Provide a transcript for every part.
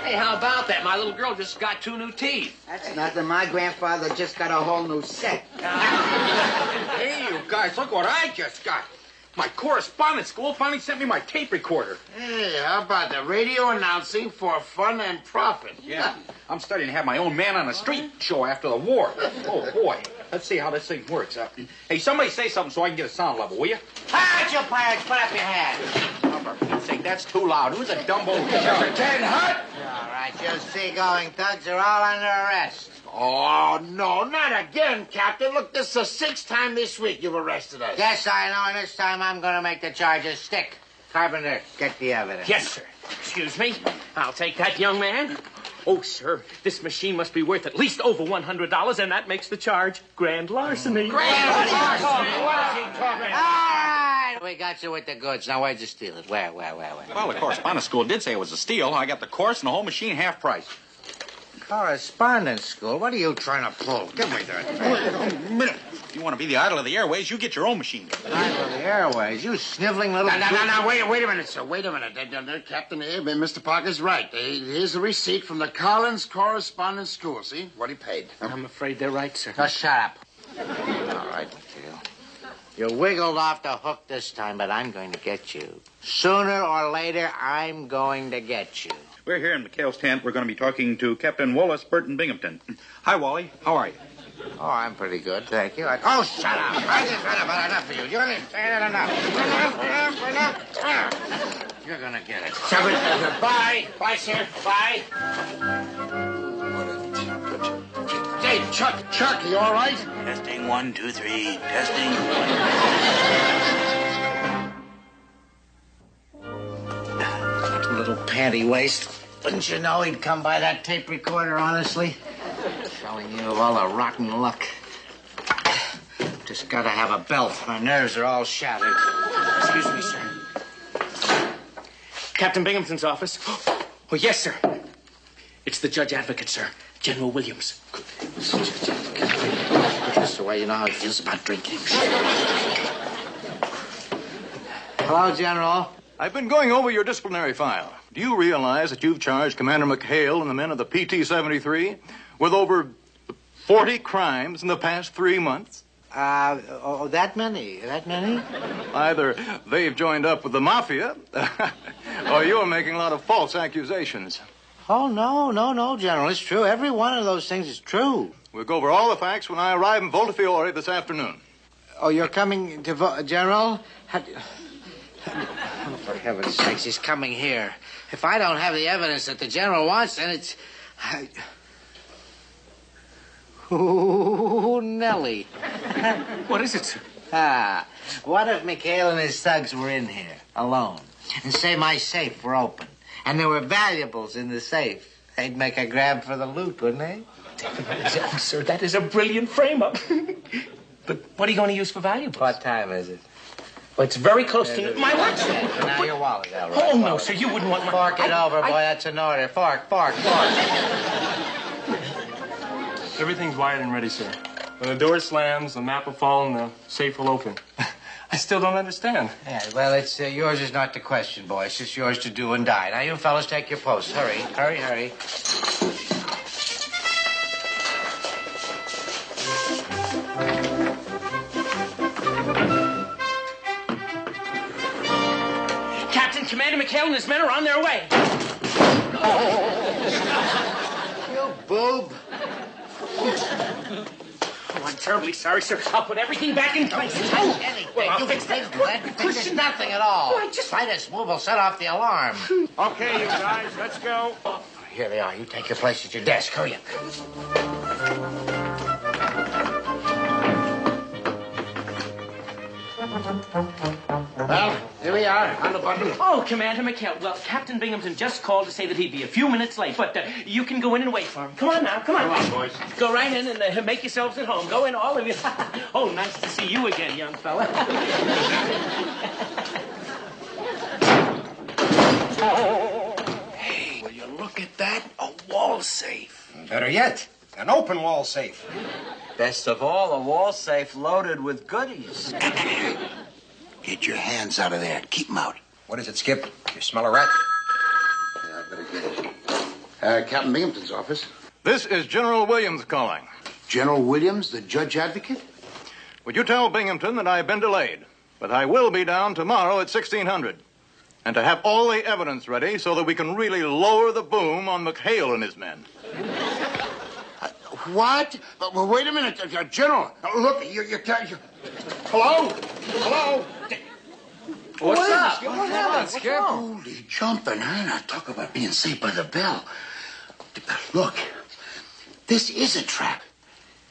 Hey, how about that? My little girl just got 2 new teeth. That's nothing. My grandfather just got a whole new set. Hey, you guys, look what I just got. My correspondence school finally sent me my tape recorder. Hey, how about the radio announcing for fun and profit? Yeah, I'm studying to have my own man on the street show after the war. Oh, boy. Let's see how this thing works. Hey, somebody say something so I can get a sound level, will you? How'd you pirates put up your hand? Oh, for Pete's sake, that's too loud. Who's a dumb old jerk? Getting hot? All right, you seagoing thugs are all under arrest. Oh, no, not again, Captain. Look, this is the 6th time this week you've arrested us. Yes, I know, and this time I'm going to make the charges stick. Carpenter, get the evidence. Yes, sir. Excuse me. I'll take that, young man. Oh, sir, this machine must be worth at least over $100, and that makes the charge grand larceny. Grand larceny? What is he talking about? All right, we got you with the goods. Now, where'd you steal it? Where? Well, the correspondence school did say it was a steal. I got the course and the whole machine half price. Correspondence school? What are you trying to pull? Give me that. Wait a minute. If you want to be the idol of the airways, you get your own machine. Idol of the airways? You sniveling little... No, wait a minute, sir. Wait a minute. Captain, Mr. Parker's right. Here's the receipt from the Collins Correspondence School. See what he paid. I'm afraid they're right, sir. Just shut up. All right, McHale. You wiggled off the hook this time, but I'm going to get you. Sooner or later, I'm going to get you. We're here in McHale's tent. We're going to be talking to Captain Wallace Burton Binghamton. Hi, Wally. How are you? Oh, I'm pretty good, thank you. Oh, shut up. I just had about enough of you. You understand it? Enough. You're going to get it. Bye. Bye, sir. Bye. Hey, Chuck, you all right? Testing 1, 2, 3. Testing. Little panty waist. Wouldn't you know he'd come by that tape recorder, honestly? Telling you of all the rotten luck. Just gotta have a belt. My nerves are all shattered. Excuse me, sir. Captain Binghamton's office. Oh, yes, sir. It's the judge advocate, sir. General Williams. Just the way you know how he feels about drinking. Hello, General. I've been going over your disciplinary file. Do you realize that you've charged Commander McHale and the men of the PT-73 with over 40 crimes in the past 3 months? That many? Either they've joined up with the mafia, or you're making a lot of false accusations. Oh, no, General. It's true. Every one of those things is true. We'll go over all the facts when I arrive in Voltafiore this afternoon. Oh, you're coming to General? Oh, for heaven's sakes, he's coming here. If I don't have the evidence that the General wants, then it's... Ooh, Nellie. What is it, sir? What if McHale and his thugs were in here, alone, and say my safe were open, and there were valuables in the safe? They'd make a grab for the loot, wouldn't they? Oh, sir, that is a brilliant frame-up. But what are you going to use for valuables? What time is it? Well, it's very close to... My watch, sir. Now your wallet, Elroy. Oh, no, sir, you wouldn't want my... Fork it over, boy. That's an order. Fork. Everything's wired and ready, sir. When the door slams, the map will fall and the safe will open. I still don't understand. Yeah, well, it's yours is not the question, boy. It's just yours to do and die. Now, you fellas take your posts. Hurry. Captain, Commander McHale and his men are on their way. You boob. Oh, I'm terribly sorry, sir. I'll put everything back in place. Oh, anything. Well, I'll you fix that. There's nothing at all. Well, Try this move will set off the alarm. Okay, you guys, let's go. Here they are. You take your place at your desk. Hurry up. Well, here we are, on the button. Oh, Commander McHale. Well, Captain Binghamton just called to say that he'd be a few minutes late, but you can go in and wait for him. Come on now, come on. Come on, boys. Go right in and make yourselves at home. Go in, all of you. Oh, nice to see you again, young fella. Hey, will you look at that? A wall safe. Better yet, an open wall safe. Best of all, a wall safe loaded with goodies. Get your hands out of there. Keep them out. What is it, Skip? You smell a rat? Yeah, I better get it. Captain Binghamton's office. This is General Williams calling. General Williams, the judge advocate? Would you tell Binghamton that I've been delayed, but I will be down tomorrow at 1600, and to have all the evidence ready so that we can really lower the boom on McHale and his men. What? Well, wait a minute, General. Look, you're hello? Hello? What's up? What happened, Skip? Holy jumping, huh? Now, talk about being saved by the bell. Look, this is a trap.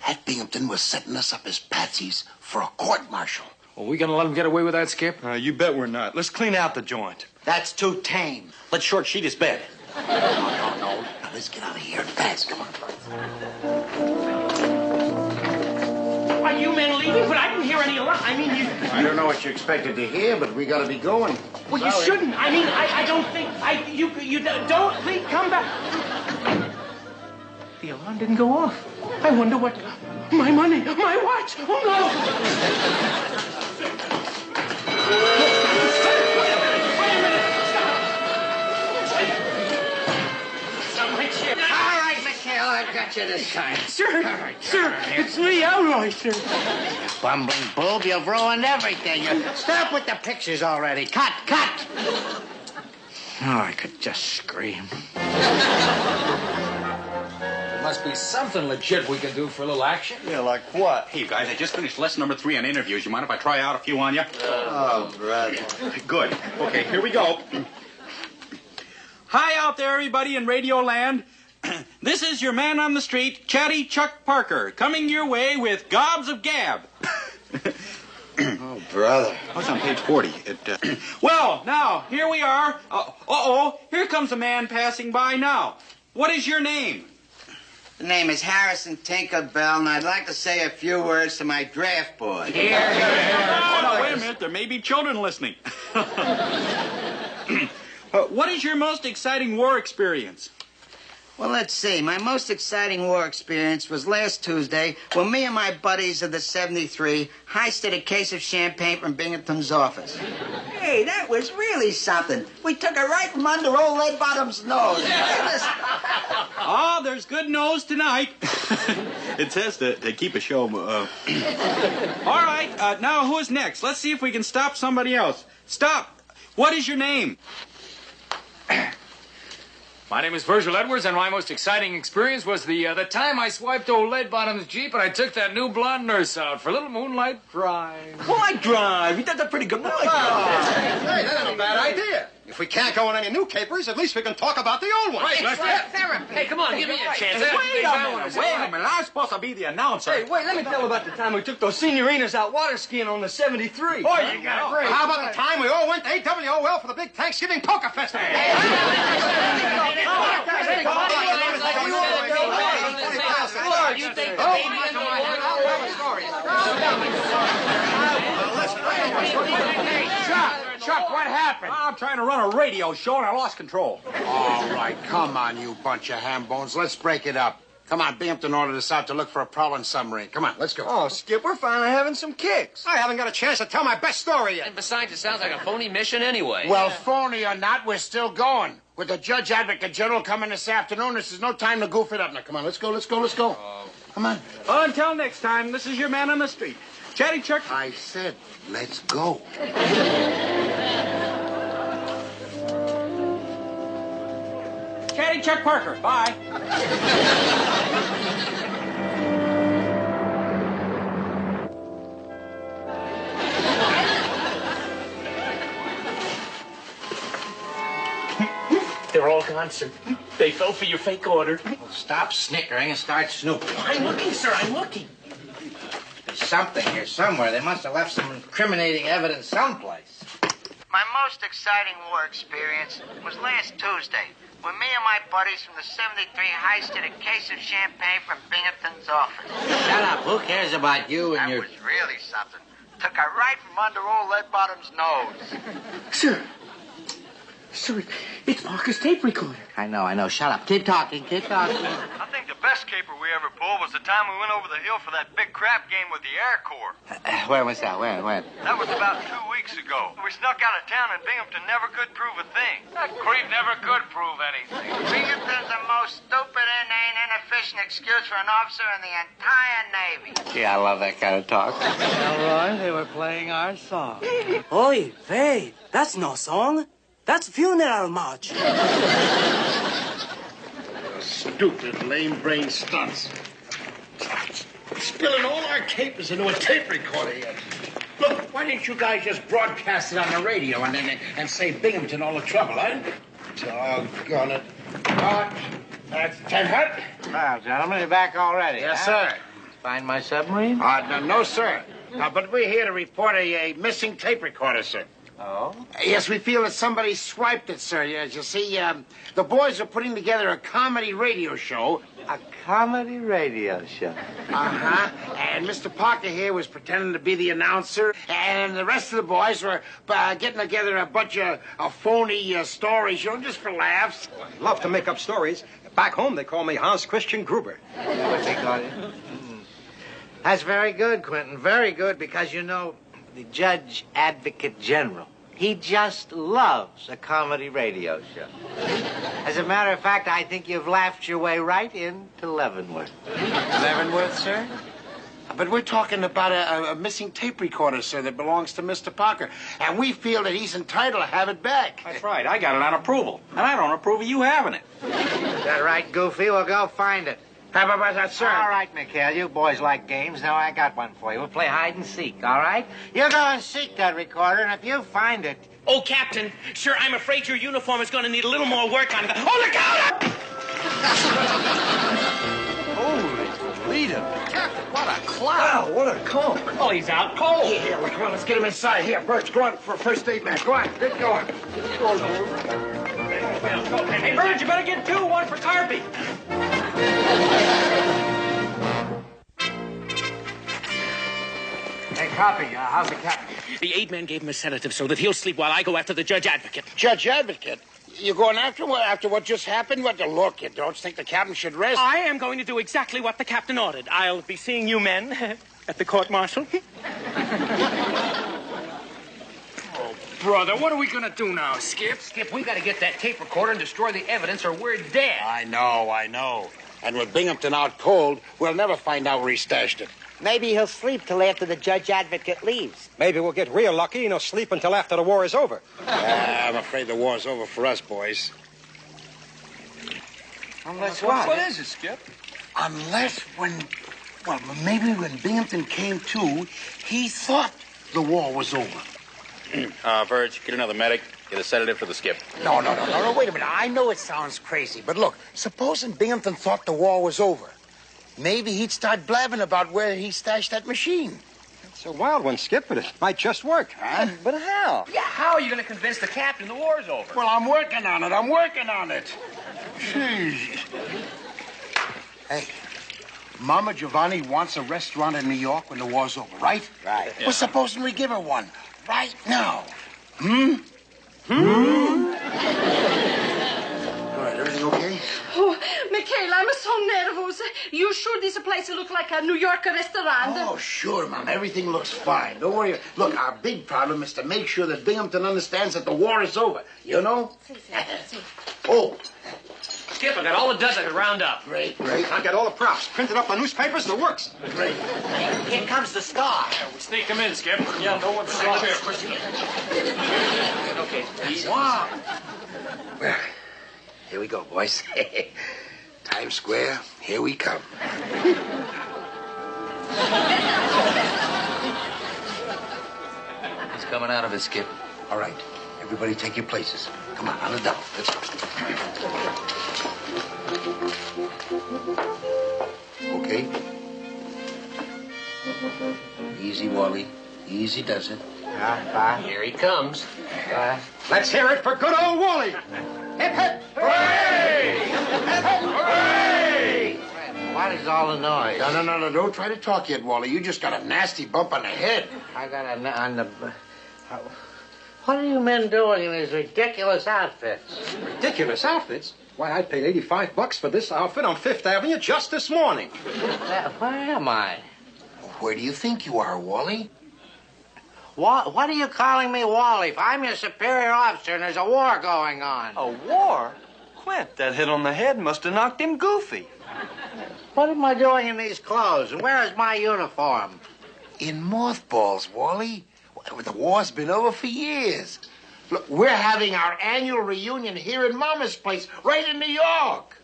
Ed Binghamton was setting us up as patsies for a court-martial. Well, we gonna let him get away with that, Skip? You bet we're not. Let's clean out the joint. That's too tame. Let's short sheet his bed. No. Now, let's get out of here fast. Come on. Are you men leaving? But I didn't hear any alarm. I mean, I don't know what you expected to hear, but we gotta be going. Well, you shouldn't. I mean, I don't think... You don't... Please, come back. The alarm didn't go off. I wonder what... My money, my watch. Oh, no. Wait a minute. Stop my chair. All right, McHale, I've got you this time. Sir, it's me, outright, sir. Bumbling boob, you've ruined everything. Stop with the pictures already. Cut. Oh, I could just scream. Must be something legit we can do for a little action. Yeah, like what? Hey, you guys, I just finished lesson number 3 on interviews. You mind if I try out a few on you? Oh, brother. Good. Okay, here we go. Hi out there, everybody in Radio Land. This is your man on the street, Chatty Chuck Parker, coming your way with gobs of gab. Oh, brother. I was on page 40. Well, now, here we are. Here comes a man passing by now. What is your name? The name is Harrison Tinkerbell, and I'd like to say a few words to my draft board. Oh, no, wait a minute. There may be children listening. What is your most exciting war experience? Well, let's see. My most exciting war experience was last Tuesday when me and my buddies of the 73 heisted a case of champagne from Binghamton's office. Hey, that was really something. We took it right from under old Leadbottom's nose. Ah, there's good news tonight. It says to keep a show. All right, now who's next? Let's see if we can stop somebody else. Stop. What is your name? My name is Virgil Edwards, and my most exciting experience was the time I swiped old Leadbottom's Jeep and I took that new blonde nurse out for a little moonlight drive. Moonlight drive? You did that pretty good. Moonlight drive. Hey, that ain't a bad idea. If we can't go on any new capers, at least we can talk about the old ones. Right, let's Hey, come on, give me a chance. Wait a minute. I'm supposed to be the announcer. Hey, wait, let me tell about the time we took those seniorinas out water skiing on the 73. Boy, you got a great. How about the time we all went to AWOL for the big Thanksgiving Poker Festival? Chuck, what happened? I'm trying to run a radio show and I lost control. All right, come on, you bunch of ham bones. Let's break it up. Come on, Binghamton ordered us out to look for a prowling submarine. Come on, let's go. Oh, Skip, we're finally having some kicks. I haven't got a chance to tell my best story yet. And besides, it sounds like a phony mission anyway. Well, phony or not, we're still going. With the Judge Advocate General coming this afternoon, this is no time to goof it up. Now, come on, let's go. Come on. Well, until next time, this is your man on the street. Chatty Chuck. I said, let's go. Chatty Chuck Parker. Bye. They're all gone, sir. They fell for your fake order. Stop snickering and start snooping. I'm looking, sir, I'm looking. There's something here somewhere. They must have left some incriminating evidence someplace. My most exciting war experience was last Tuesday when me and my buddies from the 73 heisted a case of champagne from Binghamton's office. Shut up. Who cares about you and your... That was really something. Took her right from under old Leadbottom's nose. Sir, it's Parker's tape recorder. I know. Shut up. Keep talking. I think the best best caper we ever pulled was the time we went over the hill for that big crap game with the Air Corps. When was that? When? That was about 2 weeks ago. We snuck out of town and Binghamton never could prove a thing. That creep never could prove anything. Binghamton's the most stupid, inane, inefficient excuse for an officer in the entire Navy. Gee, I love that kind of talk. Elroy, they were playing our song. Oi, hey, that's no song. That's funeral march. Stupid, lame-brained stunts. Spilling all our capers into a tape recorder here. Look, why didn't you guys just broadcast it on the radio and save Binghamton all the trouble, huh? Doggone it. That's 10 hut. Well, gentlemen, you're back already. Yes, huh? sir. Find my submarine? No, sir. But we're here to report a missing tape recorder, sir. Oh? Yes, we feel that somebody swiped it, sir. As you see, the boys are putting together a comedy radio show. A comedy radio show. Uh-huh. And Mr. Parker here was pretending to be the announcer, and the rest of the boys were getting together a bunch of phony stories, just for laughs. Love to make up stories. Back home, they call me Hans Christian Gruber. What they call you? That's very good, Quentin. Very good, because, the Judge Advocate General, he just loves a comedy radio show. As a matter of fact, I think you've laughed your way right into Leavenworth. Leavenworth, sir? But we're talking about a missing tape recorder, sir, that belongs to Mr. Parker. And we feel that he's entitled to have it back. That's right. I got it on approval. And I don't approve of you having it. Is that right, Goofy? We'll go find it. How about that, sir? All right, McHale, you boys like games. Now I got one for you. We'll play hide and seek, all right? You go and seek that recorder, and if you find it... Oh, Captain, sir, I'm afraid your uniform is going to need a little more work on it. Oh, look out! Holy Toledo. Captain, what a cloud. Wow, what a comb. Oh, he's out cold. Here, come on, let's get him inside. Here, Birch, go on for a first aid man. Go on, get going. Hey, Bird, you better get two. One for Carpy. Hey, Copy, how's the captain? The aid man gave him a sedative so that he'll sleep while I go after the Judge Advocate. Judge Advocate? You're going after what just happened? Look, you don't think the captain should rest? I am going to do exactly what the captain ordered. I'll be seeing you men at the court-martial. Brother, what are we gonna do now, Skip? Skip, we gotta get that tape recorder and destroy the evidence or we're dead. I know. And with Binghamton out cold, we'll never find out where he stashed it. Maybe he'll sleep till after the Judge Advocate leaves. Maybe we'll get real lucky and he'll sleep until after the war is over. I'm afraid the war's over for us, boys. Unless what? What is it, Skip? Unless maybe when Binghamton came to, he thought the war was over. Verge, get another medic. Get a sedative for the Skip. No, wait a minute. I know it sounds crazy, but look, supposing Binghamton thought the war was over, maybe he'd start blabbing about where he stashed that machine. It's a wild one, Skip, but it might just work. Huh? But how? Yeah, how are you gonna convince the captain the war's over? Well, I'm working on it. Jeez. Hey, Mama Giovanni wants a restaurant in New York when the war's over, right? Right. Well, supposing we give her one right now. All right, everything okay? Oh, McHale, I'm so nervous. You sure this place look like a New York restaurant? Oh, sure, Mom. Everything looks fine. Don't worry. Look, our big problem is to make sure that Binghamton understands that the war is over. You know? Oh, Skip, I got all the dozen I could round up. great. I got all the props printed up on newspapers and it works. Great. Here comes the star. We sneak him in, Skip. Yeah, no one saw it. Okay, Wow. Well, here we go, boys. Times Square, here we come. he's coming out of it, Skip. All right, everybody take your places. Come on the down. Let's go. Okay. Easy, Wally. Easy does it. Here he comes. Let's hear it for good old Wally. Hip, hip. Hooray! Hip, hip. Hooray! What is all the noise? No. Don't try to talk yet, Wally. You just got a nasty bump on the head. I got on the... What are you men doing in these ridiculous outfits? Ridiculous outfits? Why, I paid $85 for this outfit on Fifth Avenue just this morning. Where am I? Where do you think you are, Wally? What are you calling me, Wally? I'm your superior officer and there's a war going on. A war? Quint, that hit on the head must have knocked him goofy. What am I doing in these clothes? And where is my uniform? In mothballs, Wally. Well, the war's been over for years. Look, we're having our annual reunion here in Mama's place, right in New York.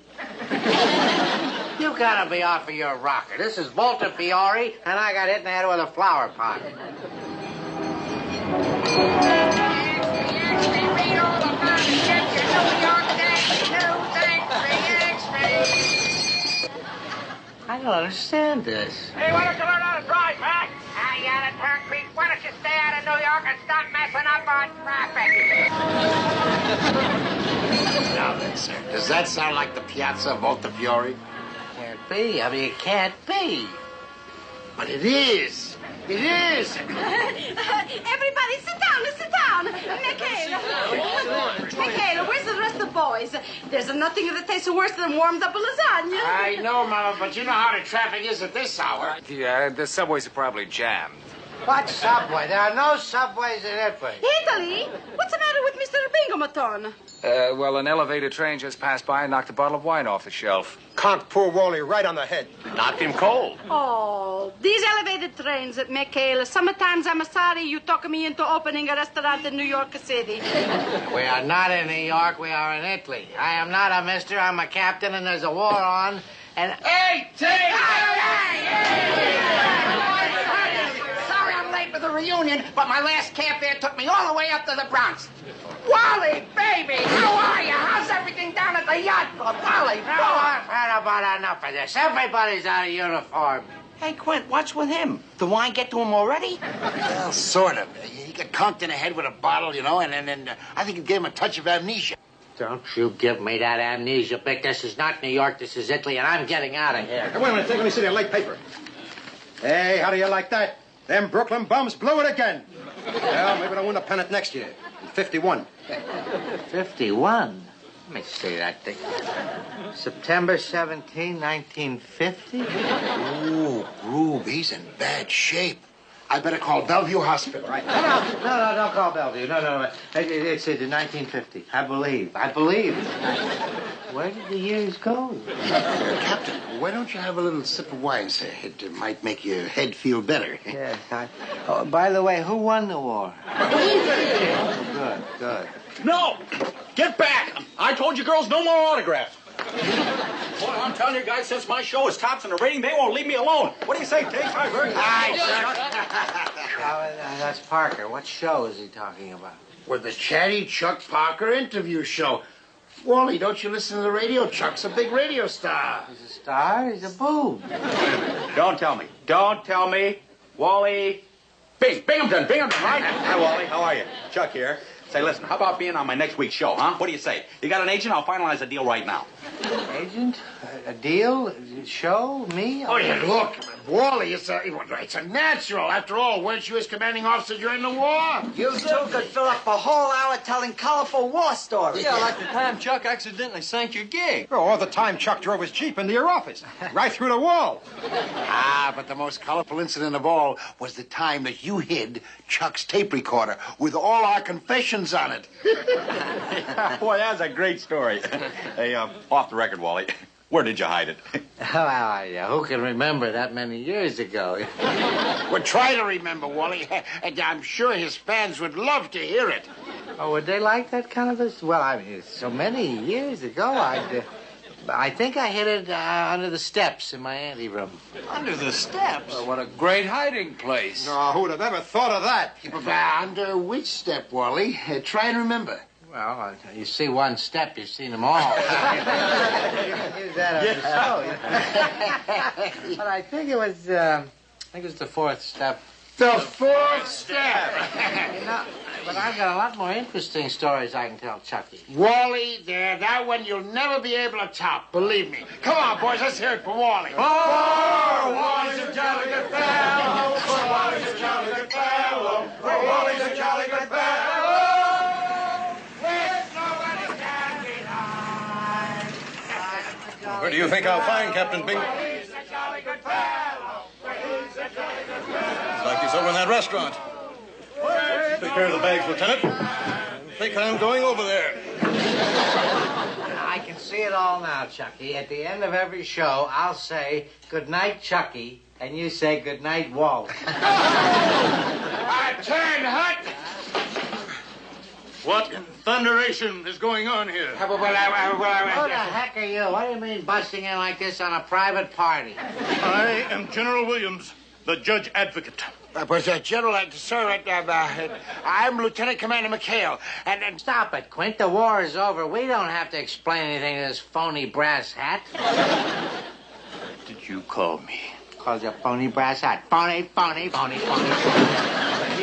You gotta be off of your rocker. This is Volta Fiore, and I got hit in the head with a flower pot. Read all about it. Get your New York Daily News extra. I don't understand this. Hey, why don't you learn how to drive, Mac? You out of turnpike. Why don't you stay out of New York and stop messing up on traffic? Now then, sir, does that sound like the Piazza Volta Fiore? Can't be. I mean, it can't be. But it is. It is. Everybody, sit down. McHale, where's the rest of the boys? There's nothing that tastes worse than warmed up lasagna. I know, Mama, but you know how the traffic is at this hour. Yeah, the subways are probably jammed. What subway? There are no subways in Italy. Italy? What's the matter with Mr. Bingomaton? Well, an elevated train just passed by and knocked a bottle of wine off the shelf. Conked poor Wally right on the head. Knocked him cold. Oh, these elevated trains at McHale. Sometimes I'm sorry you talk me into opening a restaurant in New York City. We are not in New York. We are in Italy. I am not a mister. I'm a captain, and there's a war on. And Hey, sorry I'm late for the reunion, but my last cab there took me all the way up to the Bronx. Wally, baby, how are you? How's everything down at the yacht club? Wally, no, I've had about enough of this. Everybody's out of uniform. Hey, Quint, what's with him? The wine get to him already? Well, sort of. He got conked in the head with a bottle, you know, and then I think it gave him a touch of amnesia. Don't you give me that amnesia, Vic. This is not New York. This is Italy, and I'm getting out of here. Hey, wait a minute. Let me see the late paper. Hey, how do you like that? Them Brooklyn bums blew it again. Well, maybe they'll win the pennant next year. In 51. 51? Let me see that thing. September 17, 1950? Ooh, Rube, he's in bad shape. I better call Bellevue Hospital. Right. No, don't call Bellevue. No. It's 1950. I believe. Where did the years go? Captain, why don't you have a little sip of wine, sir? It might make your head feel better. Yes. Oh, by the way, who won the war? Oh, good. No! Get back! I told you girls no more autographs. Boy, I'm telling you guys, since my show is tops in the rating, they won't leave me alone. What do you say, Tate? I've heard. That's Parker. What show is he talking about? With the Chatty Chuck Parker interview show. Wally, don't you listen to the radio? Chuck's a big radio star. He's a star? He's a boob. Don't tell me. Wally. Binghamton, right? Hi, Wally. How are you? Chuck here. Say, listen, how about being on my next week's show, huh? What do you say? You got an agent? I'll finalize a deal right now. Agent? A deal? A show? Me? Oh, yeah, look, Wally, it's a natural. After all, weren't you his commanding officer during the war? You two could fill up a whole hour telling colorful war stories. Yeah, like the time Chuck accidentally sank your gig. Or the time Chuck drove his Jeep into your office. Right through the wall. But the most colorful incident of all was the time that you hid Chuck's tape recorder with all our confessions on it. Boy, that's a great story. Hey, off the record, Wally. Where did you hide it? Who can remember that many years ago? Well, try to remember, Wally. And I'm sure his fans would love to hear it. Oh, would they like that kind of a... Well, I mean, so many years ago, I think I hid it under the steps in my anteroom. Under the steps? Well, what a great hiding place. No, who would have ever thought of that? Under which step, Wally? Try and remember. Well, you see one step, you've seen them all. Use that on the show. But I think it was the fourth step. The fourth step! But I've got a lot more interesting stories I can tell Chucky. Wally, that one you'll never be able to top, believe me. Come on, boys, let's hear it for Wally. Oh, Wally's a jolly good fellow. Wally's a jolly good fellow. Wally's a jolly good fellow. Where do you think I'll find Captain Bing? He's a jolly good fellow. He's a jolly good fellow. It's like he's over in that restaurant. Take care of the bags, Lieutenant. I think I'm going over there. I can see it all now, Chucky. At the end of every show, I'll say, "Good night, Chucky," and you say, "Good night, Walt." Turn, Hut! What in thunderation is going on here? Who the heck are you? What do you mean busting in like this on a private party? I am General Williams, the judge advocate. General, sir, I'm Lieutenant Commander McHale, and... Stop it, Quint. The war is over. We don't have to explain anything to this phony brass hat. What did you call me? Called you phony brass hat. Phony. He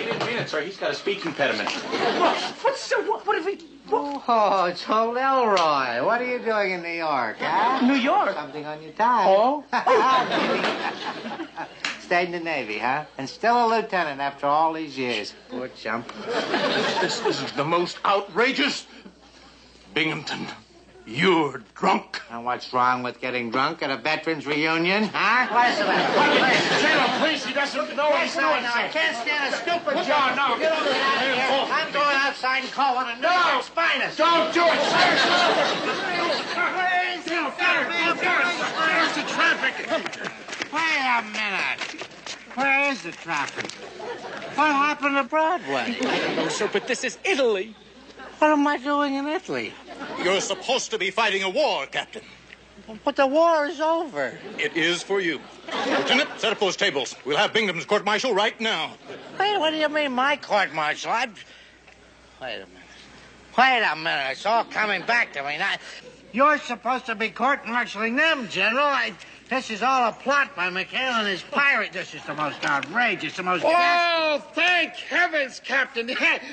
didn't mean it, sir. He's got a speech impediment. What if he... Oh, it's old Elroy. What are you doing in New York, huh? New York? Something on your tie. Oh? Stayed in the Navy, huh? And still a lieutenant after all these years. Poor chump. This is the most outrageous. Binghamton, you're drunk. And what's wrong with getting drunk at a veterans reunion, huh? What's the matter? General, please, he doesn't know what he's doing, I sir. can't stand a stupid No, job. no. Get over out of here. I'm going outside and call one of New York's finest. Don't do it, sir! Where's the traffic? Wait a minute. Where is the traffic? What happened to Broadway? I don't know, sir, but this is Italy. What am I doing in Italy? You're supposed to be fighting a war, Captain. But the war is over. It is for you. Lieutenant, set up those tables. We'll have Binghamton's court-martial right now. Wait, what do you mean, my court-martial? Wait a minute. It's all coming back to me now. You're supposed to be court-martialing them, General. This is all a plot by McHale and his pirate. This is the most outrageous, the most... Oh, thank heavens, Captain.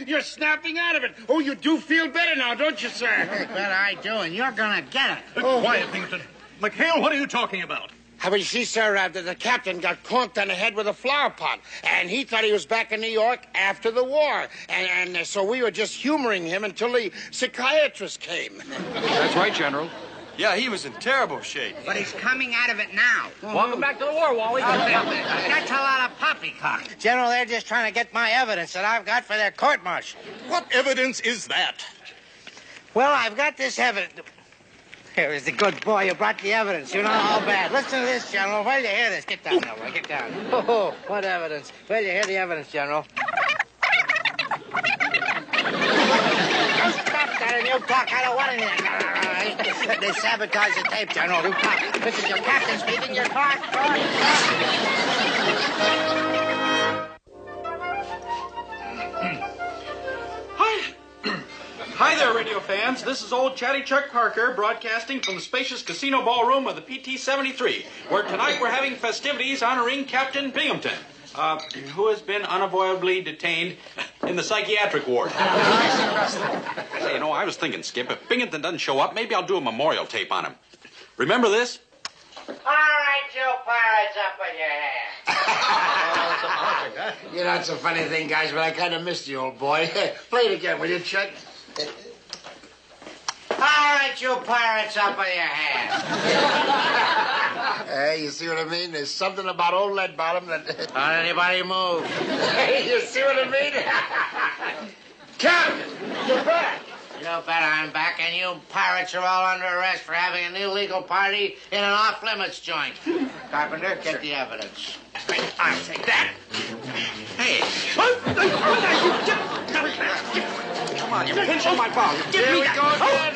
You're snapping out of it. Oh, you do feel better now, don't you, sir? Bet I do, and you're gonna get it. Quiet, Binghamton. McHale, what are you talking about? How about you see, sir, the captain got conked on the head with a flower pot, and he thought he was back in New York after the war. And so we were just humoring him until the psychiatrist came. That's right, General. Yeah, he was in terrible shape. But he's coming out of it now. Welcome back to the war, Wally. That's a lot of poppycock. General, they're just trying to get my evidence that I've got for their court-martial. What evidence is that? Well, I've got this evidence. Here is the good boy who brought the evidence. You know how bad. Listen to this, General. Where'd you hear this? Get down, Elroy. Get down. Oh, what evidence? Where'd you hear the evidence, General? Stop that and you talk. I don't want anything. They sabotage the tape, General. You talk. This is your captain speaking. Your talk. Hi there, radio fans. This is old Chatty Chuck Parker broadcasting from the spacious casino ballroom of the PT-73, where tonight we're having festivities honoring Captain Binghamton, who has been unavoidably detained in the psychiatric ward. Hey, I was thinking, Skip, if Binghamton doesn't show up, maybe I'll do a memorial tape on him. Remember this? All right, you pirates, up with your hands. You know, it's a funny thing, guys, but I kind of missed you, old boy. Play it again, will you, Chuck? All right, you pirates, up with your hands. Hey, you see what I mean? There's something about old lead bottom that... Don't anybody move. Hey, you see what I mean? Captain, you're back. You bet I'm back, and you pirates are all under arrest for having an illegal party in an off-limits joint. Carpenter, get the evidence. I'll take that. Hey. Come on, you're pinching my ball. Here we go again.